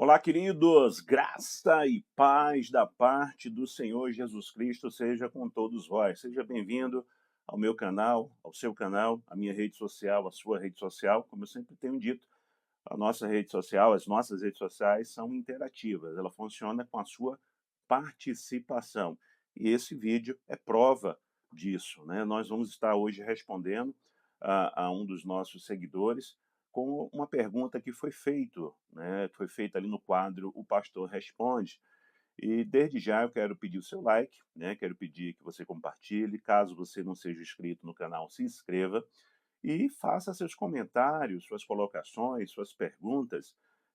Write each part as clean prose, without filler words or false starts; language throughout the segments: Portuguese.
Olá, queridos, graça e paz da parte do Senhor Jesus Cristo seja com todos vós. Seja bem-vindo ao meu canal, ao seu canal, à minha rede social, à sua rede social. Como eu sempre tenho dito, a nossa rede social, as nossas redes sociais são interativas, ela funciona com a sua participação. E esse vídeo é prova disso, né? Nós vamos estar hoje respondendo a um dos nossos seguidores com uma pergunta que foi feito, né? Foi feita ali no quadro O Pastor Responde. E desde já eu quero pedir o seu like, né? Quero pedir que você compartilhe. Caso você não seja inscrito no canal, se inscreva e faça seus comentários, suas colocações, suas perguntas,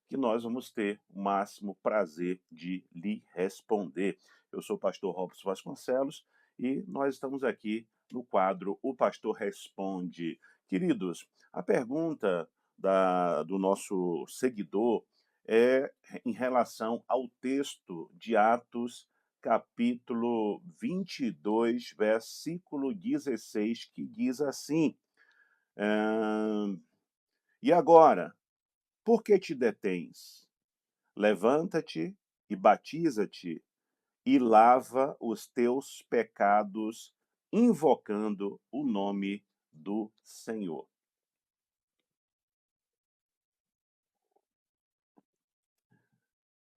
que nós vamos ter o máximo prazer de lhe responder. Eu sou o pastor Robson Vasconcelos e nós estamos aqui no quadro O Pastor Responde. Queridos, a pergunta do nosso seguidor é em relação ao texto de Atos, capítulo 22, versículo 16, que diz assim: E agora, por que te detens? Levanta-te e batiza-te e lava os teus pecados, invocando o nome do Senhor.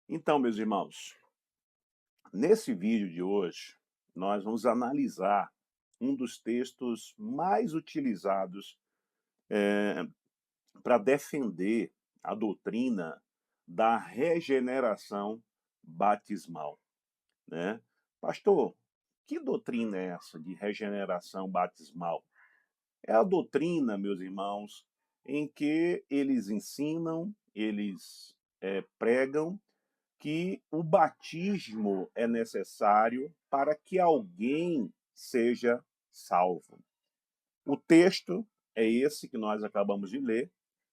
Então, meus irmãos, nesse vídeo de hoje, nós vamos analisar um dos textos mais utilizados para defender a doutrina da regeneração batismal, né? Pastor, que doutrina é essa de regeneração batismal? É a doutrina, meus irmãos, em que eles ensinam, eles pregam que o batismo é necessário para que alguém seja salvo. O texto é esse que nós acabamos de ler,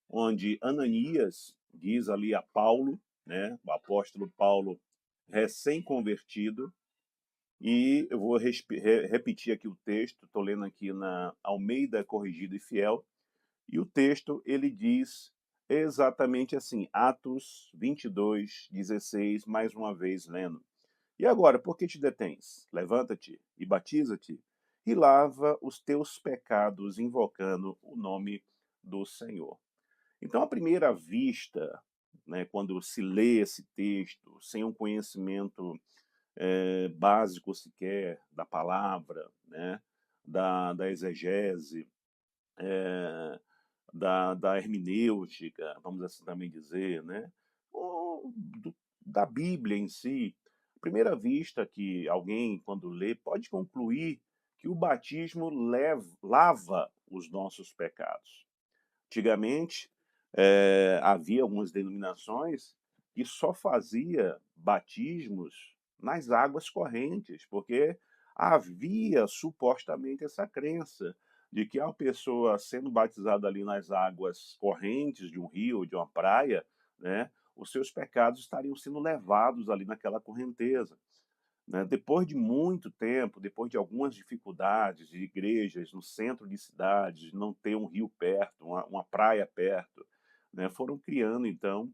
onde Ananias diz ali a Paulo, né, o apóstolo Paulo recém-convertido, e eu vou repetir aqui o texto, estou lendo aqui na Almeida Corrigida e Fiel, e o texto ele diz exatamente assim, Atos 22, 16, mais uma vez lendo. E agora, por que te detens? Levanta-te e batiza-te e lava os teus pecados, invocando o nome do Senhor. Então, à primeira vista, né, quando se lê esse texto, sem um conhecimento básico sequer da palavra, né, da exegese, eh, da hermenêutica, vamos assim também dizer, né, ou da Bíblia em si, à primeira vista que alguém, quando lê, pode concluir que o batismo lava os nossos pecados. Antigamente, havia algumas denominações que só fazia batismos nas águas correntes, porque havia supostamente essa crença de que a pessoa sendo batizada ali nas águas correntes de um rio, de uma praia, né, os seus pecados estariam sendo levados ali naquela correnteza, né? Depois de muito tempo, depois de algumas dificuldades de igrejas no centro de cidades, de não ter um rio perto, uma praia perto, né? Foram criando, então,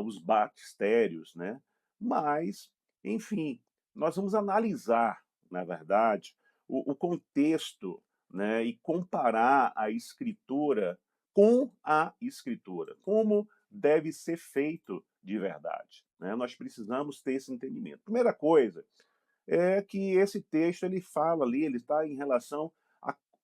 os baptistérios, né? Mas, enfim, nós vamos analisar, na verdade, o contexto, né? E comparar a escritura com a escritura, como deve ser feito de verdade, né? Nós precisamos ter esse entendimento. Primeira coisa, é que esse texto ele fala ali, ele está em relação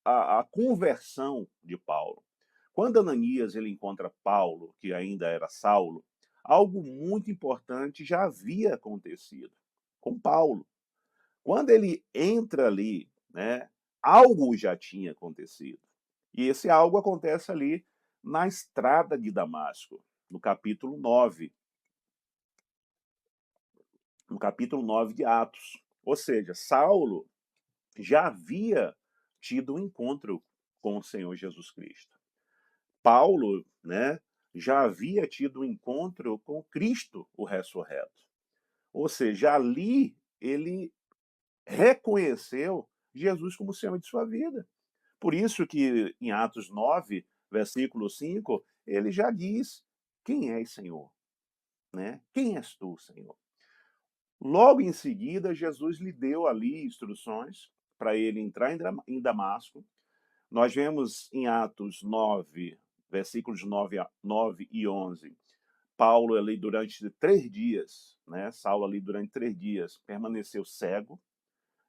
à conversão de Paulo. Quando Ananias ele encontra Paulo, que ainda era Saulo, algo muito importante já havia acontecido com Paulo. Quando ele entra ali, né, algo já tinha acontecido. E esse algo acontece ali na estrada de Damasco, no capítulo 9, no capítulo 9 de Atos. Ou seja, Saulo já havia tido um encontro com o Senhor Jesus Cristo. Paulo, né, já havia tido um encontro com Cristo, o ressurreto. Ou seja, ali ele reconheceu Jesus como Senhor de sua vida. Por isso que em Atos 9, versículo 5, ele já diz: quem é, Senhor? né? Quem és tu, Senhor? Logo em seguida, Jesus lhe deu ali instruções para ele entrar em Damasco. Nós vemos em Atos 9, versículos 9 e 11, Paulo ali durante 3 dias, né? Saulo ali durante 3 dias permaneceu cego,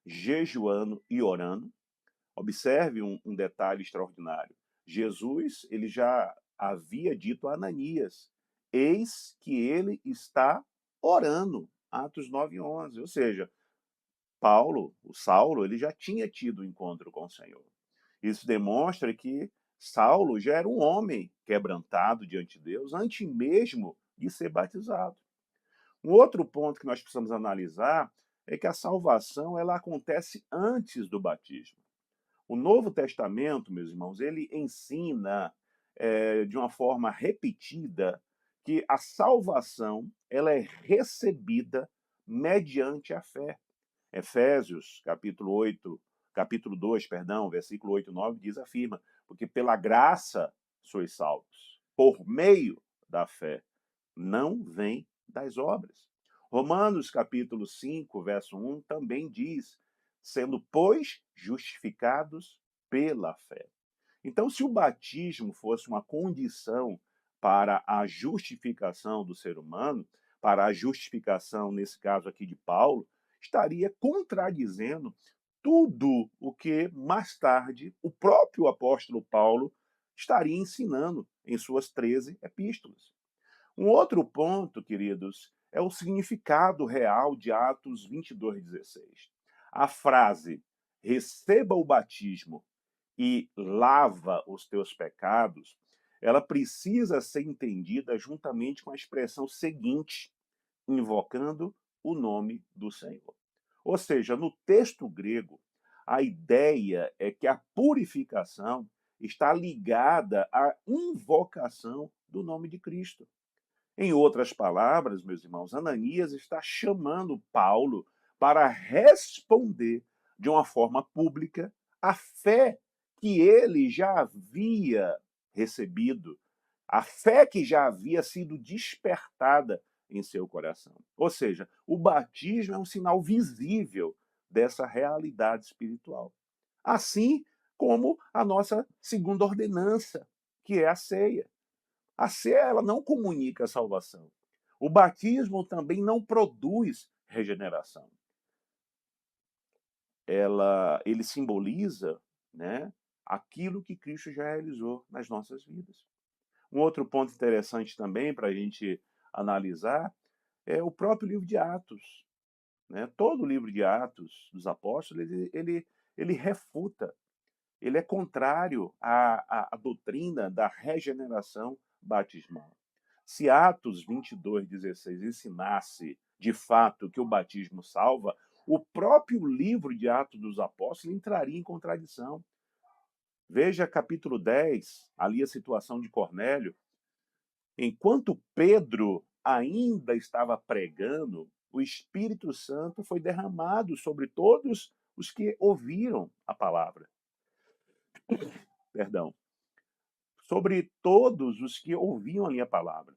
jejuando e orando. Observe um detalhe extraordinário. Jesus, ele já havia dito a Ananias, eis que ele está orando. Atos 9 e 11. Ou seja, o Saulo, ele já tinha tido um encontro com o Senhor. Isso demonstra que Saulo já era um homem quebrantado diante de Deus antes mesmo de ser batizado. Um outro ponto que nós precisamos analisar é que a salvação ela acontece antes do batismo. O Novo Testamento, meus irmãos, ele ensina de uma forma repetida que a salvação ela é recebida mediante a fé. Efésios, capítulo 2, perdão, versículo 8 e 9 diz, afirma, porque pela graça sois salvos, por meio da fé, não vem das obras. Romanos, capítulo 5, verso 1, também diz, sendo, pois, justificados pela fé. Então, se o batismo fosse uma condição para a justificação do ser humano, para a justificação, nesse caso aqui de Paulo, estaria contradizendo tudo o que mais tarde o próprio apóstolo Paulo estaria ensinando em suas 13 epístolas. Um outro ponto, queridos, é o significado real de Atos 22:16. A frase receba o batismo e lava os teus pecados, ela precisa ser entendida juntamente com a expressão seguinte, invocando o nome do Senhor. Ou seja, no texto grego, a ideia é que a purificação está ligada à invocação do nome de Cristo. Em outras palavras, meus irmãos, Ananias está chamando Paulo para responder de uma forma pública a fé que ele já havia recebido, a fé que já havia sido despertada em seu coração. Ou seja, o batismo é um sinal visível dessa realidade espiritual. Assim como a nossa segunda ordenança, que é a ceia. A ceia ela não comunica a salvação. O batismo também não produz regeneração. Ele simboliza, né, aquilo que Cristo já realizou nas nossas vidas. Um outro ponto interessante também para a gente analisar é o próprio livro de Atos. Né? Todo o livro de Atos dos Apóstolos ele refuta, ele é contrário à doutrina da regeneração batismal. Se Atos 22:16 ensinasse de fato que o batismo salva, o próprio livro de Atos dos Apóstolos entraria em contradição. Veja capítulo 10, ali a situação de Cornélio. Enquanto Pedro ainda estava pregando, o Espírito Santo foi derramado sobre todos os que ouviram a palavra. Perdão. Sobre todos os que ouviam ali a palavra.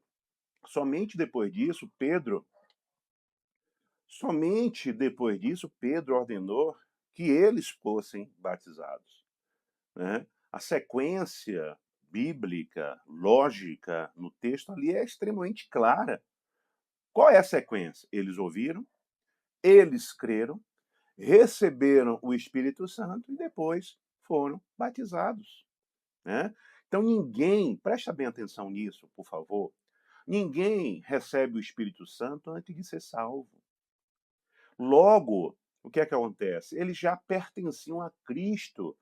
Somente depois disso, Pedro ordenou que eles fossem batizados. Né? A sequência bíblica, lógica no texto ali é extremamente clara. Qual é a sequência? Eles ouviram, eles creram, receberam o Espírito Santo e depois foram batizados. Né? Então ninguém, presta bem atenção nisso, por favor, ninguém recebe o Espírito Santo antes de ser salvo. Logo, o que é que acontece? Eles já pertenciam a Cristo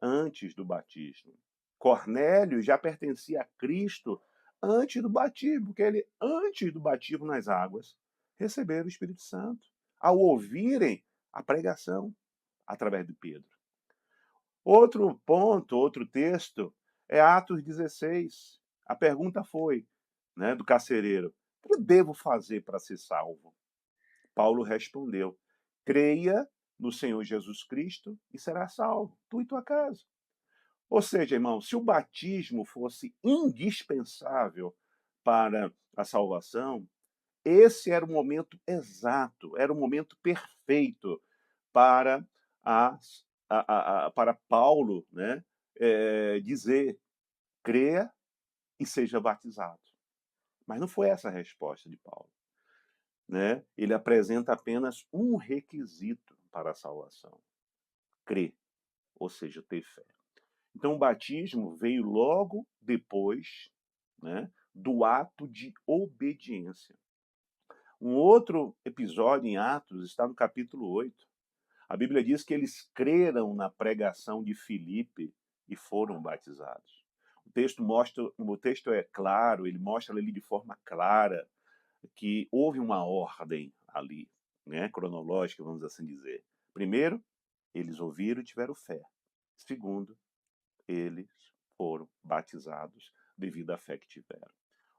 antes do batismo. Cornélio já pertencia a Cristo antes do batismo, porque ele, antes do batismo nas águas, receberam o Espírito Santo, ao ouvirem a pregação através de Pedro. Outro ponto, outro texto, é Atos 16. A pergunta foi, né, do carcereiro: o que eu devo fazer para ser salvo? Paulo respondeu: creia no Senhor Jesus Cristo e será salvo, tu e tua casa. Ou seja, irmão, se o batismo fosse indispensável para a salvação, esse era o momento exato, era o momento perfeito para para Paulo, né, dizer: "Creia e seja batizado". Mas não foi essa a resposta de Paulo, né. Ele apresenta apenas um requisito para a salvação: crer, ou seja, ter fé. Então o batismo veio logo depois, né, do ato de obediência. Um outro episódio em Atos está no capítulo 8. A Bíblia diz que eles creram na pregação de Filipe e foram batizados. O texto é claro, ele mostra ali de forma clara que houve uma ordem ali, né, cronológica, vamos assim dizer. Primeiro, eles ouviram e tiveram fé. Segundo, eles foram batizados devido à fé que tiveram.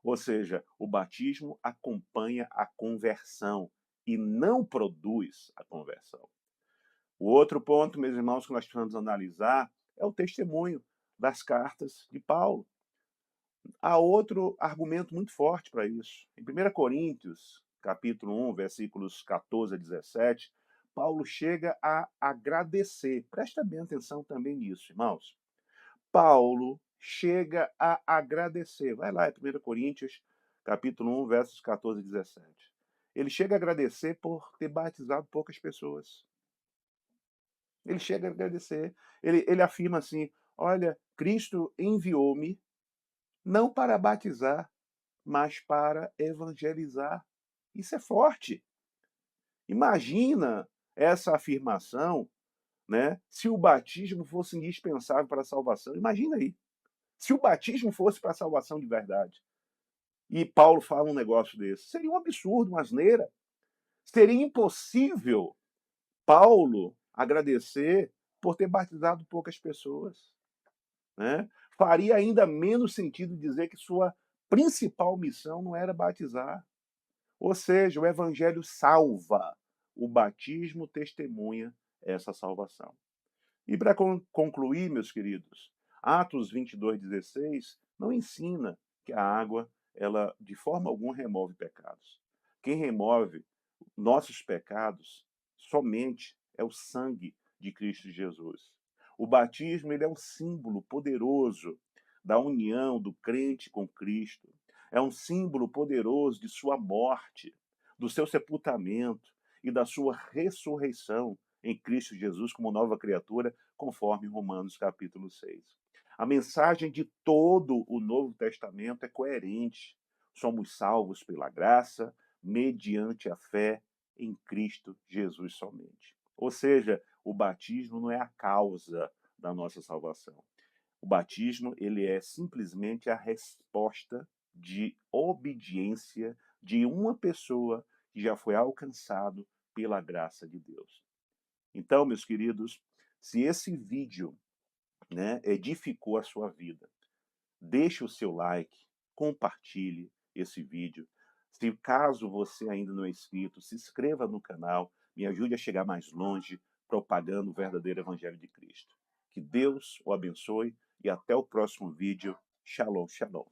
Ou seja, o batismo acompanha a conversão e não produz a conversão. O outro ponto, meus irmãos, que nós precisamos analisar é o testemunho das cartas de Paulo. Há outro argumento muito forte para isso. Em 1 Coríntios, capítulo 1, versículos 14 a 17, Paulo chega a agradecer. Presta bem atenção também nisso, irmãos. Paulo chega a agradecer. Vai lá, é 1 Coríntios, capítulo 1, versos 14 e 17. Ele chega a agradecer por ter batizado poucas pessoas. Ele chega a agradecer. Ele afirma assim: olha, Cristo enviou-me não para batizar, mas para evangelizar. Isso é forte. Imagina essa afirmação, né? Se o batismo fosse indispensável para a salvação. Imagina aí. Se o batismo fosse para a salvação de verdade. E Paulo fala um negócio desse. Seria um absurdo, uma asneira. Seria impossível Paulo agradecer por ter batizado poucas pessoas. Né? Faria ainda menos sentido dizer que sua principal missão não era batizar. Ou seja, o evangelho salva. O batismo testemunha essa salvação. E para concluir, meus queridos, Atos 22:16 não ensina que a água, ela de forma alguma remove pecados. Quem remove nossos pecados somente é o sangue de Cristo Jesus. O batismo, ele é um símbolo poderoso da união do crente com Cristo. É um símbolo poderoso de sua morte, do seu sepultamento e da sua ressurreição em Cristo Jesus como nova criatura, conforme Romanos capítulo 6. A mensagem de todo o Novo Testamento é coerente. Somos salvos pela graça, mediante a fé em Cristo Jesus somente. Ou seja, o batismo não é a causa da nossa salvação. O batismo, ele é simplesmente a resposta de obediência de uma pessoa que já foi alcançado pela graça de Deus. Então, meus queridos, se esse vídeo, né, edificou a sua vida, deixe o seu like, compartilhe esse vídeo. Se caso você ainda não é inscrito, se inscreva no canal, me ajude a chegar mais longe, propagando o verdadeiro Evangelho de Cristo. Que Deus o abençoe e até o próximo vídeo. Shalom, shalom.